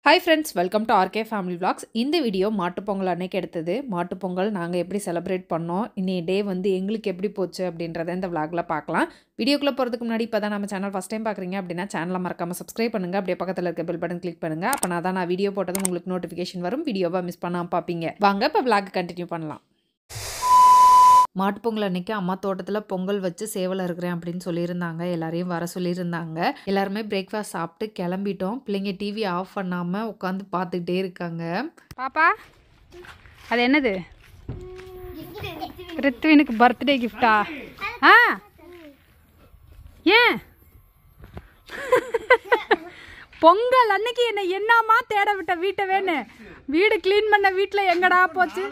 Hi friends, welcome to RK Family Vlogs. இந்த video Mattu Pongal அன்னைக்கு எடுத்தது. மாட்டுப்பொங்கல் நாங்கள் எப்படி செலிப்ரேட் பண்ணோம், இன்னைய டே வந்து எங்களுக்கு எப்படி போச்சு அப்படின்றத இந்த vlogல பார்க்கலாம். வீடியோக்குள்ளே போகிறதுக்கு முன்னாடி இப்போ தான் நம்ம சேனல் ஃபஸ்ட் டைம் பார்க்குறீங்க அப்படின்னா சேனலை மறக்காமல் சப்ஸ்கிரைப் பண்ணுங்கள். அப்படியே பக்கத்தில் இருக்க பெல் பட்டன் கிளிக் பண்ணுங்கள். அப்போ நான் வீடியோ போட்டதும் உங்களுக்கு நோட்டிஃபிகேஷன் வரும். வீடியோவை மிஸ் பண்ணாமல் பார்ப்பீங்க. வாங்க இப்போ vlog கண்டினியூ பண்ணலாம். மாட்டுப்பொங்கல் அன்னைக்கு அம்மா தோட்டத்தில் பொங்கல் வச்சு சேவல் இருக்கிறேன் அப்படின்னு சொல்லியிருந்தாங்க. எல்லாரையும் வர சொல்லியிருந்தாங்க. எல்லாருமே பிரேக்ஃபாஸ்ட் சாப்பிட்டு கிளம்பிட்டோம். பிள்ளைங்க டிவி ஆஃப் பண்ணாமல் உட்காந்து பார்த்துக்கிட்டே இருக்காங்க. பாப்பா அது என்னது? ரித்வினுக்கு பர்த்டே கிஃப்டா? ஆ ஏன் பொங்கல் அன்னைக்கு என்னமா தேட விட்ட வீட்டை வேணும்? வீடு கிளீன் பண்ண வீட்டில் எங்கடா போச்சு?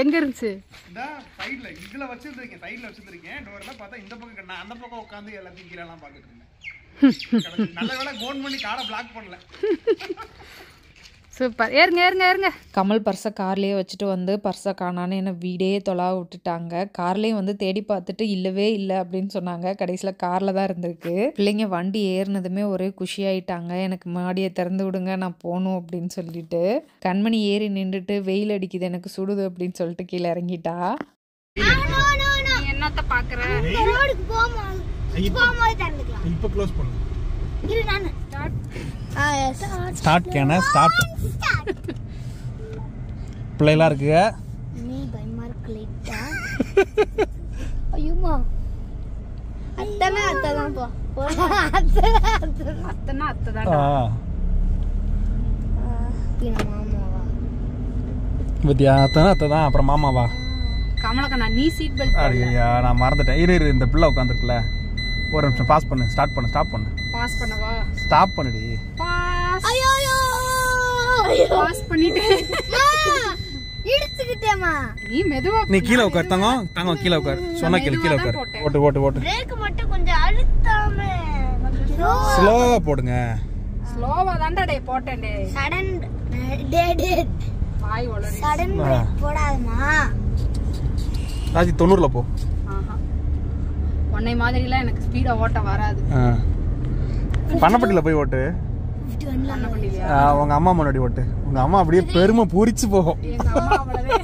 எங்க இருந்துச்சு? இந்த சைடுல இதுல வச்சிருக்கேன், சைடுல வச்சிருக்கேன். டோர்ல பார்த்தா இந்த பக்கம் நான் அந்த பக்கம் உட்கார்ந்து எல்லாத்தையும் கீழலாம் பார்த்துட்டு இருந்தேன். நல்ல வேளை கோன் பண்ணி காரை பிளாக் பண்ணல. சூப்பர். ஏறுங்க. கமல் பர்ஸை கார்லேயே வச்சுட்டு வந்து பர்ஸை காணான்னு என்ன வீடே தொலாவ விட்டுட்டாங்க. கார்லேயும் வந்து தேடி பார்த்துட்டு இல்லவே இல்லை அப்படின்னு சொன்னாங்க. கடைசியில் காரில் தான் இருந்திருக்கு. பிள்ளைங்க வண்டி ஏறினதுமே ஒரே குஷியாயிட்டாங்க. எனக்கு மாடியை திறந்து விடுங்க, நான் போகணும் அப்படின்னு சொல்லிட்டு. கண்மணி ஏறி நின்றுட்டு வெயில் அடிக்குது, எனக்கு சுடுது அப்படின்னு சொல்லிட்டு கீழே இறங்கிட்டா. என்னத்த பாக்குற? இப்போ க்ளோஸ் பண்ணு. ஸ்டார்ட் கேன ஸ்டார்ட். பிள்ளைலாம் இருக்குங்க. நீ பயமா இருக்கு லைட்டா. ஐயோமா அத்தனா போ. அத்ததான். பின்ன மாமாவா? பத்தியா அத்ததான் அப்புறம் மாமாவா? கமலக்கண்ணா நீ சீட் பெல்ட் ஐயா நான் மறந்துட்டேன். இரு இந்த பிள்ளை உட்காந்துருக்குல, ஒரு நிமிஷம் பாஸ் பண்ணு, ஸ்டார்ட் பண்ணு, ஸ்டாப் பண்ணு. பாஸ் பண்ணவா? ஸ்டாப் பண்ணுடி. பாஸ். ஐயோ பாஸ் பண்ணிட்டே இடிச்சுக்கிட்டேமா. நீ மெதுவா நீ கீழே உட்கார். தங்கம் கீழே உட்கார். சொன்ன கீழே உட்கார். ஓட்டு பிரேக் மட்டும் கொஞ்சம் அழுத்தாம ஸ்லோவா போடுங்க. ஸ்லோவா தான்டா டேய் போட்டேன் டேய். சடன் வாய் ஒளறி. சடன் பிரேக் போடாதமா. ராஜி 90ல போ. ஆஹா. உன்னை மாதிரிலாம் எனக்கு ஸ்பீடா ஓட்ட வராது. பண்ணப்பட்டில போய் ஓட்டு. பண்ணப்பட்டியா? உங்க அம்மா முன்னாடி ஓட்டு. உங்க அம்மா அப்படியே பெருமை பூரிச்சு போகும். எங்க அம்மா அவ்வளவே.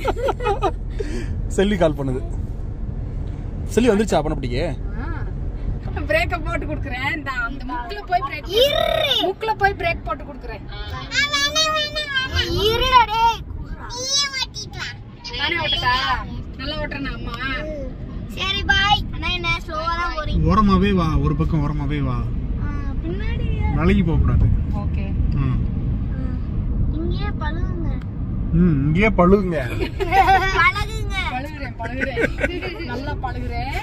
செல்லி கால் பண்ணுது. செல்லி வந்துருச்சா பண்ணப்பட்டிக்கு? பிரேக்க போட்டு குடுக்குறேன். இந்த அந்த முக்குல போய் பிரேக். முக்குல போய் பிரேக் போட்டு குடுக்குறேன். இருடா டேய். நீயே ஓட்டிட்டு வா. நானே ஓட்டட்டா? நல்லா ஓட்டறேனா அம்மா? சரி பாய். அண்ணா என்ன ஸ்லோவா தான் போறீங்க? ஓரமாவே வா, ஒரு பக்கம் ஓரமாவே வா. பின்னாடி நாளைக்கு போக கூடாது. ஓகே. இங்கே பழுகுங்க. இங்கேயே பழுகுங்க. பழுகுறேன். நல்லா பழுகுறேன்.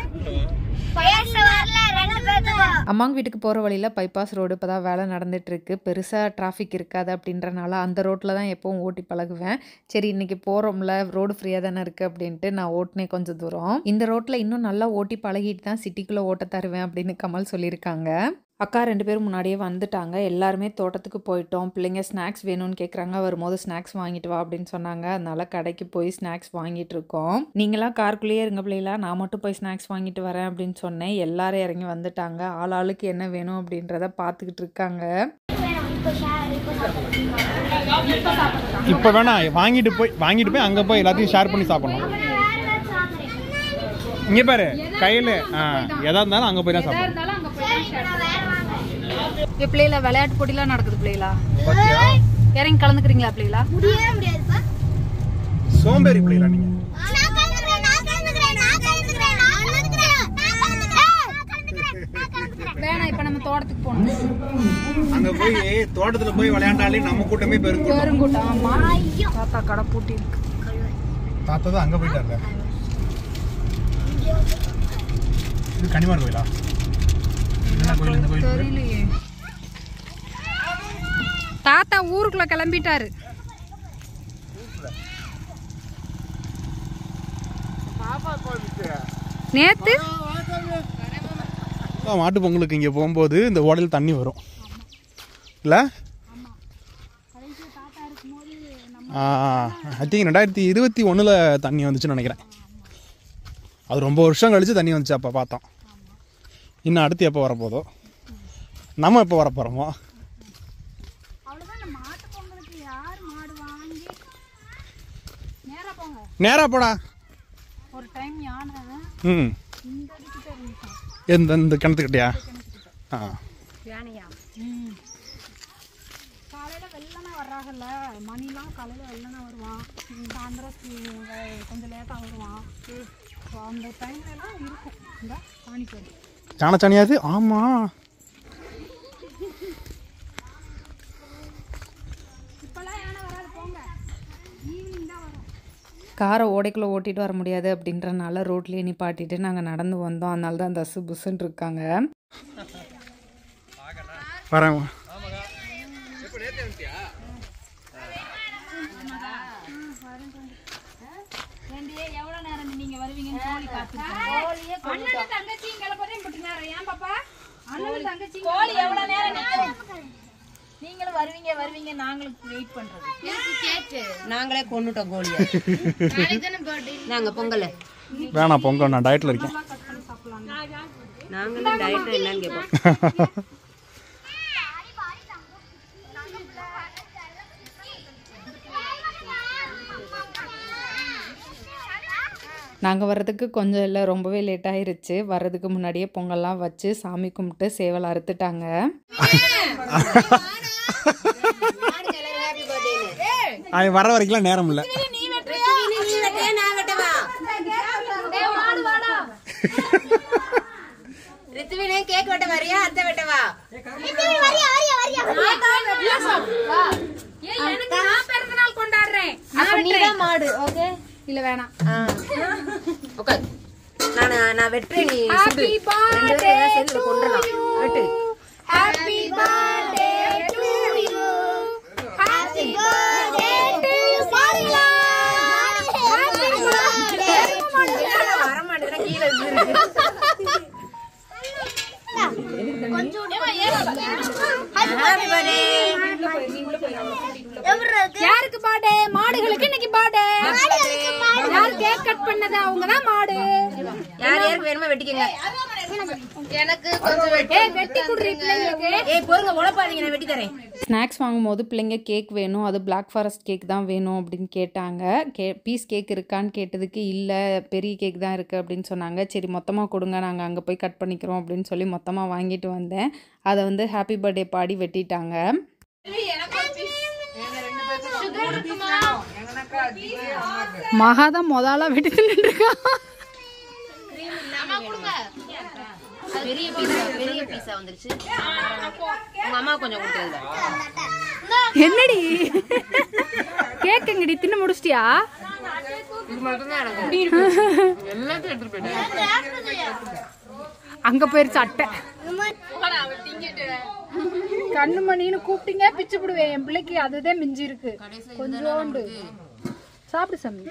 அம்மாங்க வீட்டுக்கு போகிற வழியில் பைபாஸ் ரோடு இப்போ தான் வேலை நடந்துகிட்ருக்கு. பெருசாக டிராஃபிக் இருக்காது அப்படின்றனால அந்த ரோட்டில் தான் எப்போவும் ஓட்டி பழகுவேன். சரி இன்றைக்கி போகிறோம்ல, ரோடு ஃப்ரீயாக தானே இருக்குது அப்படின்ட்டு நான் ஓட்டினேன் கொஞ்சம் தூரம். இந்த ரோட்டில் இன்னும் நல்லா ஓட்டி பழகிட்டு தான் சிட்டிக்குள்ளே ஓட்ட தருவேன் அப்படின்னு கமல் சொல்லியிருக்காங்க. அக்கா 2 பேரும் முன்னாடியே வந்துட்டாங்க. எல்லாருமே தோட்டத்துக்கு போயிட்டோம். பிள்ளைங்க ஸ்நாக்ஸ் வேணும்னு கேட்குறாங்க. வரும்போது ஸ்நாக்ஸ் வாங்கிட்டு வா அப்படின்னு சொன்னாங்க. அதனால கடைக்கு போய் ஸ்நாக்ஸ் வாங்கிட்டு இருக்கோம். நீங்களாம் காருக்குள்ளேயே இருங்க பிள்ளைங்களா, நான் மட்டும் போய் ஸ்நாக்ஸ் வாங்கிட்டு வரேன் அப்படின்னு சொன்னேன். எல்லாரும் இறங்கி வந்துட்டாங்க. ஆளுக்கு என்ன வேணும் அப்படின்றத பார்த்துக்கிட்டு இருக்காங்க. இப்ப வேணா வாங்கிட்டு போய் அங்க போய் எல்லாத்தையும் ஷேர் பண்ணி சாப்பிடணும். இங்க பாரு கையில எதா இருந்தாலும் அங்க போய் தான் சாப்பிடணும். பிள்ளைகளா விளையாட்டு போட்டிலாம் நடக்குது. பிள்ளைகளா இறங்கி கலந்துக்கிறீங்களா? பிள்ளைகளா முடியாதுப்பா. சோம்பேறி பிள்ளைகளா நீங்க? வேணா இப்ப நம்ம தோட்டத்துக்கு போகணும். அங்க போய் தோட்டத்துல போய் விளையாண்டாலே நம்ம கூட்டமே பெருங்கூட்டம். ஆமா தாத்தா கடை பூட்டி இருக்கு. தாத்தா தான் அங்க போயிட்டார்ல. இது கனிமார் கோயிலா? என்ன கோயில் இந்த கோயில்? தெரியலையே. தாத்தா ஊருக்குள்ள கிளம்பிட்டாரு. நேத்து மாட்டு பொங்கலுக்கு இங்கே போகும்போது இந்த ஓடையில் தண்ணி வரும் இல்லை? ஐ திங்க் 2021 தண்ணி வந்துச்சுன்னு நினைக்கிறேன். அது ரொம்ப வருஷம் கழிச்சு தண்ணி வந்துச்சு. அப்போ பார்த்தோம். இன்னும் அடுத்து எப்போ வரப்போதோ, நம்ம எப்போ வர போகிறோமோ நேரா போடா. ஒரு டைம் யானை ம் இந்த அடிக்கிட்ட இருந்துச்சான். இந்த கிணத்துக்கிட்டயா? ஆ யானையா? காலையில் வெள்ளனா வர்றாங்கல்ல, மணிலாம் காலையில் வெள்ளனா வருவான், சாயந்தரம் கொஞ்சம் லேட்டாக வருவான். ஸோ அந்த டைம்லலாம் இருக்கும். இந்த காணிப்பேர் யானை சாணியாது. ஆமாம், இப்போல்லாம் யானை வராது, போங்க, ஈவினிங் தான் வரும். காரை ஓடைக்குள்ளே ஓட்டிகிட்டு வர முடியாது அப்படின்றனால ரோட்லேயே நிப்பாட்டிட்டு நாங்கள் நடந்து வந்தோம். அதனால தான் தசு புசுன்னு இருக்காங்க. வரேன். எவ்வளோ நேரம் நீங்க வருவீங்கன்னு கோழி காத்துருக்கோம். அண்ணன் தங்கச்சி கிளப்பதே மட்டும் நேரம். ஏன் பாப்பா? அண்ணன் தங்கச்சி கோழி எவ்வளோ நேரம் நீங்களும் வருவீங்க நாங்களும் வெயிட் பண்றோம். நாங்களே கொண்டுட்டோம் கோழியை. நாங்க பொங்கல் வேணாம் பொங்கல், நான் டயட்டில் இருக்கேன். நாங்களும் டயட் என்னன்னு கேட்போம். நாங்கள் வர்றதுக்கு கொஞ்சம் இல்லை, ரொம்பவே லேட் ஆயிருச்சு. வர்றதுக்கு முன்னாடியே பொங்கல்லாம் வச்சு சாமி கும்பிட்டு சேவல் அறுத்துட்டாங்க. அவன் வர வரைக்கும் நேரம் இல்லை. ரித்துவினே கேக் வெட்ட வரியா அத்தை வெட்டவா? நான் பிறந்த நாள் கொண்டாடுறேன். மாடு ஓகே இல்ல வேணாம். ஓகே நான் வெட்டுறேன். நீ Happy birthday சேர்ந்து கொண்டுறலாம். வெட்டு. Happy birthday to you. Happy birthday to Sarila. Happy birthday. வர மாட்டேன்னா கீழே இருக்கு. Happy birthday. யாருக்கு பர்த்டே? மாடுகளுக்கு இன்னைக்கு பர்த்டே. யார் கேக் கட் பண்ணது அவங்க தான் மாடு. யாருக்கு வேணுமோ வெட்டிக்கங்க. எனக்கு கொஞ்சம் வெட்டி குடுறீ பிள்ளைங்களுக்கு. ஏய் பொறுங்க, உழப்பாதீங்க, நான் வெட்டி தரேன். ஸ்நாக்ஸ் வாங்கும்போது பிள்ளைங்க கேக் வேணும், அது பிளாக் ஃபாரஸ்ட் கேக் தான் வேணும் அப்படின்னு கேட்டாங்க. பீஸ் கேக் இருக்கான்னு கேட்டதுக்கு இல்லை பெரிய கேக் தான் இருக்குது அப்படின்னு சொன்னாங்க. சரி மொத்தமாக கொடுங்க, நாங்கள் அங்கே போய் கட் பண்ணிக்கிறோம் அப்படின்னு சொல்லி மொத்தமாக வாங்கிட்டு வந்தேன். அதை வந்து ஹாப்பி பர்த்டே பாடி வெட்டிட்டாங்க. மகா தான் முதல்ல வெட்டி தின்னுட்டு இருக்கா. பெரிய பீஸா வந்துருச்சு. உங்க அம்மா கொஞ்சம் கொடுத்துருங்க. என்னடி கேக் எங்கடி தின்னு முடிச்சிட்டியா? இது மட்டும் தான் எனக்கு. எல்லாத்தையும் எடுத்துட்டு போயிட்டேன். அங்க போயிருச்சு அட்டை. கண்ணுமணின்னு கூப்பிட்டீங்க பிச்சு விடுவேன். என் பிள்ளைக்கு அதுதான் மிஞ்சி இருக்கு. கொஞ்சோண்டு சாப்பிடு சாமி.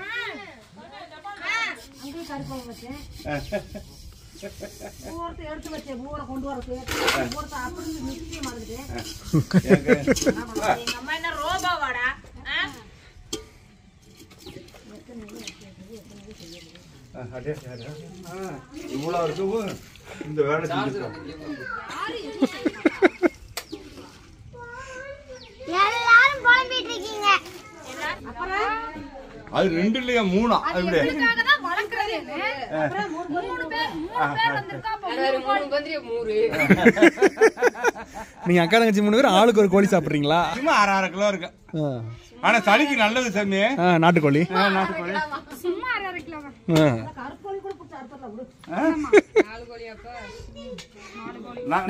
எடுத்து வச்சேன் பூவோட கொண்டு வரது. எங்க அம்மா என்ன ரோபாவாடா? இவ்வளவு இருக்கவும் இந்த வேலை செஞ்சுட்டோம். எல்லாரும் புலம்பிட்டு இருக்கீங்க. அது 2 இல்லையா 3 அப்படி நீங்க அக்கா தங்கச்சி 3 பேர் ஆளுக்கு ஒரு கோழி சாப்பிட்றீங்களா? சும்மா 6 கிலோ இருக்கு. ஆனா சளிக்கு நல்லது சாமி. நாட்டுக்கோழி. நாட்டுக்கோழி சும்மா 6 கிலோ.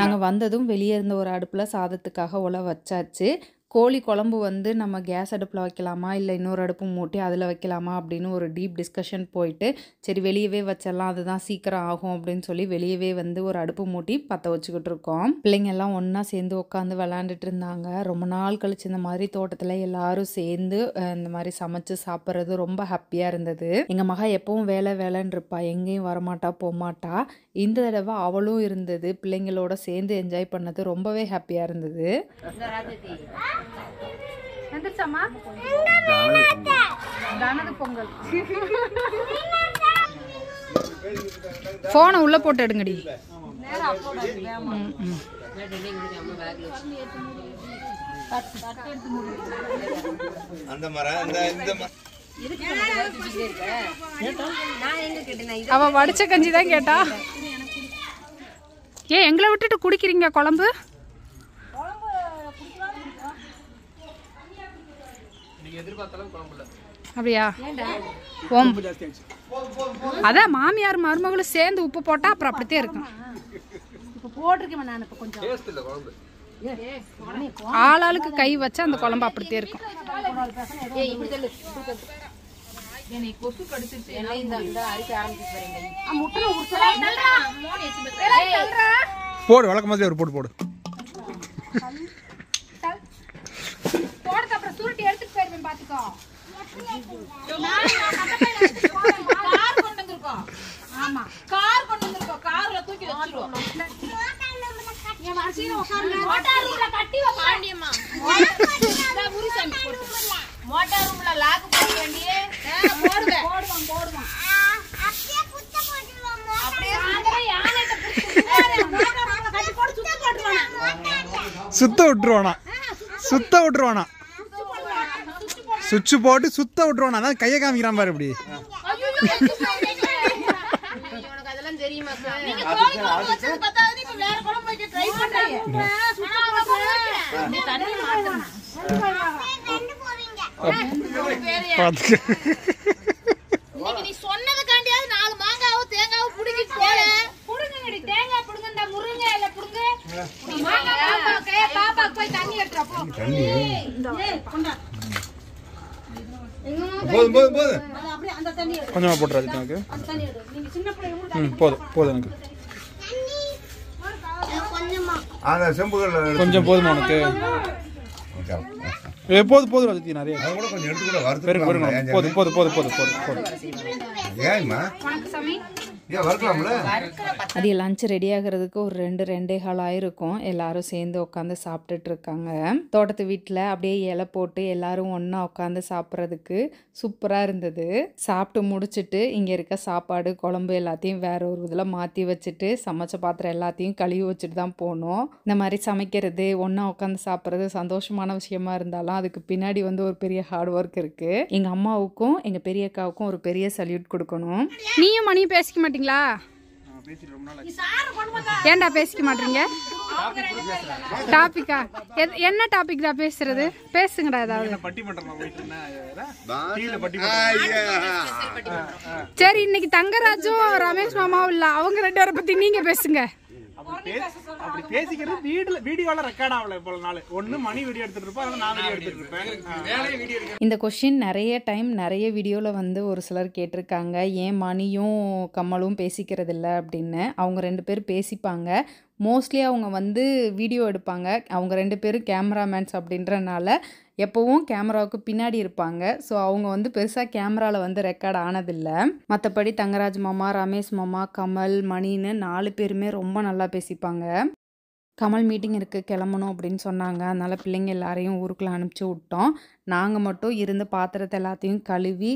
நாங்கள் வந்ததும் வெளியே இருந்த ஒரு அடுப்பில் சாதத்துக்காக உலை வச்சாச்சு. கோழி குழம்பு வந்து நம்ம கேஸ் அடுப்பில் வைக்கலாமா இல்லை இன்னொரு அடுப்பு மூட்டி அதில் வைக்கலாமா அப்படின்னு ஒரு டீப் டிஸ்கஷன் போயிட்டு சரி வெளியவே வச்சிடலாம், அதுதான் சீக்கிரம் ஆகும் அப்படின்னு சொல்லி வெளியவே வந்து ஒரு அடுப்பு மூட்டி பற்ற வச்சுக்கிட்டு இருக்கோம். பிள்ளைங்க எல்லாம் ஒன்றா சேர்ந்து உட்காந்து விளாண்டுட்டு இருந்தாங்க. ரொம்ப நாள் கழிச்சு இந்த மாதிரி தோட்டத்தில் எல்லாரும் சேர்ந்து இந்த மாதிரி சமைச்சு சாப்பிட்றது ரொம்ப ஹாப்பியாக இருந்தது. எங்கள் மகா எப்பவும் வேலைன்னு இருப்பா, எங்கேயும் வரமாட்டா போமாட்டா. இந்த தடவை அவளும் இருந்தது, பிள்ளைங்களோட சேர்ந்து என்ஜாய் பண்ணது ரொம்பவே ஹாப்பியாக இருந்தது. வந்துருச்சாமா கனது பொங்கல். ஃபோனை உள்ளே போட்டு எடுங்கடி. அந்த மரம் இந்த அவ வடிச்ச கஞ்சி தான் கேட்டா. ஏன் எங்களை விட்டுட்டு குடிக்கிறீங்க குழம்பு? அப்படியா? அதான் மாமியார் மருமகளும் சேர்ந்து உப்பு போட்டா அப்புறம் அப்படித்தான் இருக்கும். ஆளாளுக்கு கை வச்சா அந்த குழம்பு அப்படித்தான் இருக்கும். போடு வழக்க மாதிரி ஒரு போடு போடு. அப்புறம் சுருட்டி எடுத்துட்டு போயிருவேன் பாத்துக்கோ. ஆமா கார் கொண்டு வந்திருக்கோம். கார்ல தூக்கி வச்சிருவோம். மோட்டார் ரூம்ல லாக் போட வேண்டியே போடுவான். சுத்த விட்டுருவானா சுவிட்ச் போட்டு சுத்த விட்டுருவானா. அதான் கையை காமிக்கிறான் பாரு இப்படி. அதெல்லாம் தெரியுமா? நீ சொன்னதுக்காண்டியாவது 4 மாங்காவும் தேங்காவும் புடுங்கிட்டு போல. புடுங்கடி தேங்காய் புடுங்கடா. முருங்கை இல்ல புடுங்க. பாப்பாக்கு போய் தண்ணி எடுத்துறா போ. போதும் கொஞ்சமா போட்டுறாது எனக்கு. போதும் எனக்கு கொஞ்சம் போதுமா உனக்கு? போதும் ரஜினி நிறைய அது லஞ்ச் ரெடி ஆகிறதுக்கு ஒரு 2-2:15 ஆயிருக்கும். எல்லாரும் சேர்ந்து உட்காந்து சாப்பிட்டுட்டு இருக்காங்க. தோட்டத்து வீட்டில் அப்படியே இலை போட்டு எல்லாரும் ஒன்றா உட்காந்து சாப்பிட்றதுக்கு சூப்பராக இருந்தது. சாப்பிட்டு முடிச்சுட்டு இங்கே இருக்க சாப்பாடு குழம்பு எல்லாத்தையும் வேற ஒரு இதில் மாற்றி வச்சுட்டு சமைச்ச பாத்திரம் எல்லாத்தையும் கழுவி வச்சுட்டு தான் போனோம். இந்த மாதிரி சமைக்கிறது ஒன்றா உட்காந்து சாப்பிட்றது சந்தோஷமான விஷயமா இருந்தாலும் அதுக்கு பின்னாடி வந்து ஒரு பெரிய ஹார்ட் ஒர்க் இருக்குது. எங்கள் அம்மாவுக்கும் எங்கள் பெரிய அக்காவுக்கும் ஒரு பெரிய சல்யூட் கொடுக்கணும். நீயும் மணியும் பேசிக்க மாட்டீங்களா? ஏன்டா பேசிக்க மாட்டீங்க? டாபிக்கா? என்ன டாபிக் தான் பேசுறது? பேசுங்கடா ஏதாவது. சரி, இன்னைக்கு தங்கராஜும் ரமேஷ் மாமாவும் இல்ல, அவங்க 2 பேரை பத்தி நீங்க பேசுங்க. அப்படி பேசிக்கிறது வீடியோல ரெக்கார்ட் ஆகல. இவ்வளவு நாள் ஒண்ணு மணி வீடியோ எடுத்துட்டு இருப்போம், நான் வீடியோ எடுத்துட்டு இருப்பேன். இந்த கொஸ்டின் நிறைய வீடியோவில் வந்து ஒரு சிலர் கேட்டிருக்காங்க, ஏன் மணியும் கமலும் பேசிக்கிறது இல்லை அப்படின்னு. அவங்க 2 பேரும் பேசிப்பாங்க. மோஸ்ட்லி அவங்க வந்து வீடியோ எடுப்பாங்க. அவங்க 2 பேரும் கேமராமேன்ஸ் அப்படின்றனால எப்போவும் கேமராவுக்கு பின்னாடி இருப்பாங்க. ஸோ அவங்க வந்து பெருசாக கேமராவில் வந்து ரெக்கார்ட் ஆனதில்லை. மற்றபடி தங்கராஜ் மாமா, ரமேஷ் மாமா, கமல், மணின்னு 4 பேருமே ரொம்ப நல்லா பேசிப்பாங்க. கமல் மீட்டிங் இருக்குது கிளம்பணும் அப்படின்னு சொன்னாங்க. அதனால் பிள்ளைங்க எல்லாரையும் ஊருக்குள்ளே அனுப்பிச்சி விட்டோம். நாங்கள் மட்டும் இருந்த பாத்திரத்தை எல்லாத்தையும் கழுவி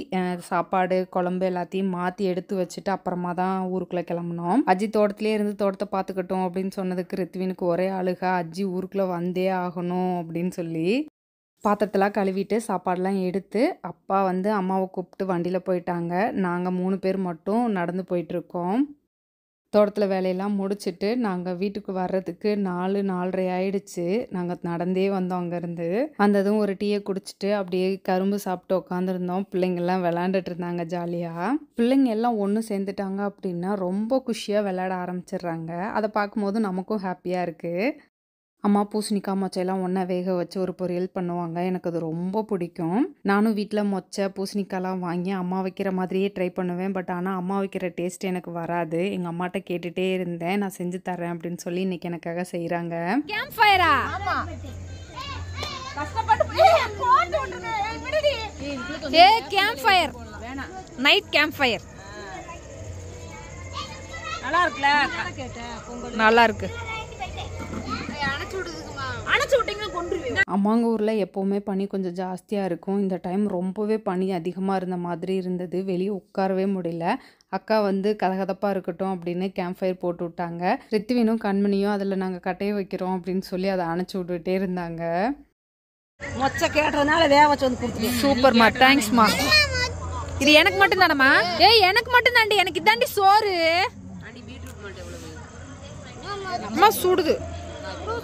சாப்பாடு குழம்பு எல்லாத்தையும் மாற்றி எடுத்து வச்சுட்டு அப்புறமா தான் ஊருக்குள்ளே கிளம்புனோம். அஜி தோட்டத்திலே இருந்து தோட்டத்தை பார்த்துக்கிட்டோம் அப்படின்னு சொன்னதுக்கு ரித்வினுக்கு ஒரே அழுகா, அஜி ஊருக்குள்ளே வந்தே ஆகணும் அப்படின்னு சொல்லி. பாத்திரத்தெல்லாம் கழுவிட்டு சாப்பாடெலாம் எடுத்து அப்பா வந்து அம்மாவை கூப்பிட்டு வண்டியில் போயிட்டாங்க. நாங்கள் 3 பேர் மட்டும் நடந்து போயிட்டுருக்கோம். தோட்டத்தில் வேலையெல்லாம் முடிச்சுட்டு நாங்கள் வீட்டுக்கு வர்றதுக்கு 4-4:30 ஆயிடுச்சு. நாங்கள் நடந்தே வந்தோம். அங்கேருந்து வந்ததும் ஒரு டீயை குடிச்சிட்டு அப்படியே கரும்பு சாப்பிட்டு உட்காந்துருந்தோம். பிள்ளைங்கள்லாம் விளையாண்டுட்டு இருந்தாங்க ஜாலியாக. பிள்ளைங்க எல்லாம் ஒன்று சேர்ந்துட்டாங்க அப்படின்னா ரொம்ப குஷியாக விளையாட ஆரம்பிச்சிடுறாங்க. அதை பார்க்கும்போது நமக்கும் ஹாப்பியாக இருக்குது. அம்மா பூசணிக்காய் மொச்சையெல்லாம் ஒன்றா வேக வச்சு ஒரு பொரியல் பண்ணுவாங்க. எனக்கு அது ரொம்ப பிடிக்கும். நானும் வீட்டில் மொச்சை பூசணிக்காய்லாம் வாங்கி அம்மா வைக்கிற மாதிரியே ட்ரை பண்ணுவேன். பட் ஆனால் அம்மா வைக்கிற டேஸ்ட் எனக்கு வராது. எங்கள் அம்மாட்ட கேட்டுகிட்டே இருந்தேன், நான் செஞ்சு தரேன் அப்படின்னு சொல்லி இன்னைக்கு எனக்காக செய்கிறாங்க. கேம்ப் ஃபயரா? Campfire, night campfire நல்லா இருக்குல்ல? நல்லா இருக்கு. அம்மாங்க ஊரில் எப்போவுமே பனி கொஞ்சம் ஜாஸ்தியாக இருக்கும். இந்த டைம் ரொம்பவே பனி அதிகமாக இருந்த மாதிரி இருந்தது. வெளியே உட்காரவே முடியல. அக்கா வந்து கதகதப்பாக இருக்கட்டும் அப்படின்னு கேம்ப் ஃபயர் போட்டு விட்டாங்க. ரித்வினும் கண்மணியும் அதில் நாங்கள் கட்டையை வைக்கிறோம் அப்படின்னு சொல்லி அதை அணைச்சி விட்டுட்டே இருந்தாங்க. மொச்சை கேட்டதுனால வேக வச்சு வந்து கொடுத்துருக்கேன். சூப்பர்மா, தேங்க்ஸ்மா. இது எனக்கு மட்டும் தானம்மா? ஏய் எனக்கு மட்டும் தாண்டி, எனக்கு இதாண்டி சோறு. அம்மா சுடுது.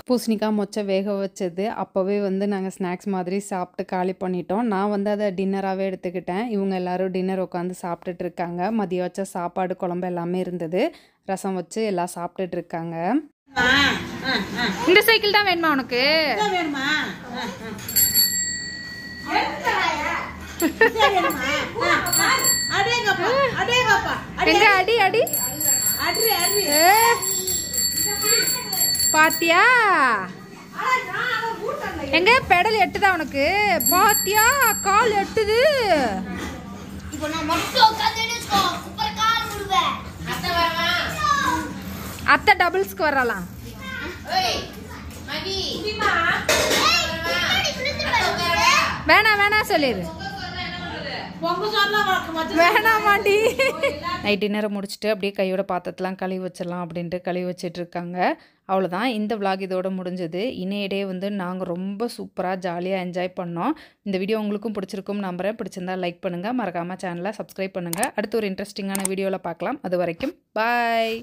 பூசணிக்காய் மொச்சை வேக வச்சது அப்போவே வந்து நாங்கள் ஸ்நாக்ஸ் மாதிரி சாப்பிட்டு காலி பண்ணிட்டோம். நான் வந்து அதை டின்னராகவே எடுத்துக்கிட்டேன். இவங்க எல்லோரும் டின்னர் உட்காந்து சாப்பிட்டுட்டு இருக்காங்க. மதியம் வச்ச சாப்பாடு குழம்பு எல்லாமே இருந்தது. ரசம் வச்சு எல்லாம் சாப்பிட்டுட்டு இருக்காங்க. இந்த சைக்கிள் தான் வேணுமா உனக்கு? எங்க அடி அடி பாத்தியா? எங்க பெடல் எட்டுதா உனக்கு? பாத்தியா கால் எட்டுது. அத்தை டபுள்ஸ்க்கு வரலாம். வேணாம் வேணாம் சொல்லிடு. வேணாமாண்டி. நைட் டின்னரை முடிச்சுட்டு அப்படியே கையோட பாத்திரத்தெலாம் கழுவி வச்சிடலாம் அப்படின்ட்டு கழுவி வச்சிட்டு இருக்காங்க. அவ்வளோதான், இந்த விளாக் இதோட முடிஞ்சது. இணையடே வந்து நாங்கள் ரொம்ப சூப்பராக ஜாலியாக என்ஜாய் பண்ணோம். இந்த வீடியோ உங்களுக்கும் பிடிச்சிருக்கும் நம்புறேன். பிடிச்சிருந்தா லைக் பண்ணுங்கள், மறக்காமல் சேனலை சப்ஸ்கிரைப் பண்ணுங்கள். அடுத்து ஒரு இன்ட்ரெஸ்டிங்கான வீடியோவில் பார்க்கலாம். அது வரைக்கும் பாய்.